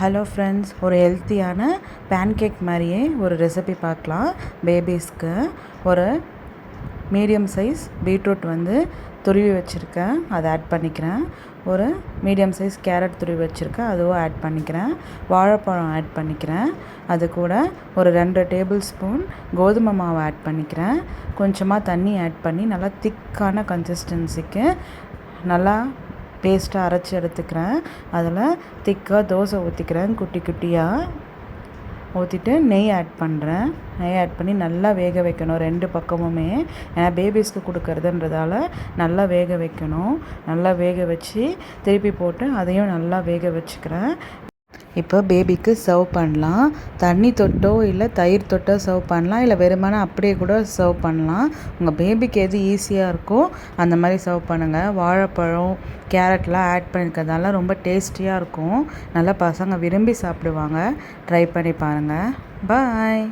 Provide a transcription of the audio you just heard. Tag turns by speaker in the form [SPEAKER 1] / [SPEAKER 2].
[SPEAKER 1] Hello friends, ஒரு ஹெல்த்தியான pancake மாதிரியே ஒரு ரெசிபி பார்க்கலாம். பேபிஸ்க்கு ஒரு மீடியம் சைஸ் பீட்ரூட் துருவி வச்சுருக்கேன், அதை ஆட் பண்ணிக்கிறேன். ஒரு மீடியம் சைஸ் கேரட் துருவி வச்சுருக்கேன், அதுவும் ஆட் பண்ணிக்கிறேன். வாழைப்பழம் ஆட் பண்ணிக்கிறேன். அது கூட ஒரு 2 டேபிள் ஸ்பூன் கோதுமை மாவு ஆட் பண்ணிக்கிறேன். கொஞ்சமாக தண்ணி ஆட் பண்ணி நல்லா திக்கான கன்சிஸ்டன்சிக்கு நல்லா பேஸ்ட்டாக அரைச்சி எடுத்துக்கிறேன். அதில் திக்காக தோசை ஊற்றிக்கிறேன். குட்டி குட்டியாக ஊற்றிட்டு நெய் ஆட் பண்ணுறேன். நெய் ஆட் பண்ணி நல்லா வேக வைக்கணும் 2 பக்கமுமே. ஏன்னா பேபிஸ்க்கு கொடுக்கறதுன்றதால நல்லா வேக வைக்கணும். நல்லா வேக வச்சு திருப்பி போட்டு அதையும் நல்லா வேக வச்சுக்கிறேன். இப்போ பேபிக்கு சர்வ் பண்ணலாம். தண்ணி தொட்டோ இல்லை தயிர் தொட்டோ சர்வ் பண்ணலாம், இல்லை வெறுமனே அப்படியே கூட சர்வ் பண்ணலாம். உங்கள் பேபிக்கு எது ஈஸியாக இருக்கோ அந்த மாதிரி சர்வ் பண்ணுங்கள். வாழைப்பழம் கேரட்லாம் ஆட் பண்ணியிருக்கிறதால ரொம்ப டேஸ்டியாக இருக்கும். நல்லா பசங்க விரும்பி சாப்பிடுவாங்க. ட்ரை பண்ணி பாருங்கள். பாய்.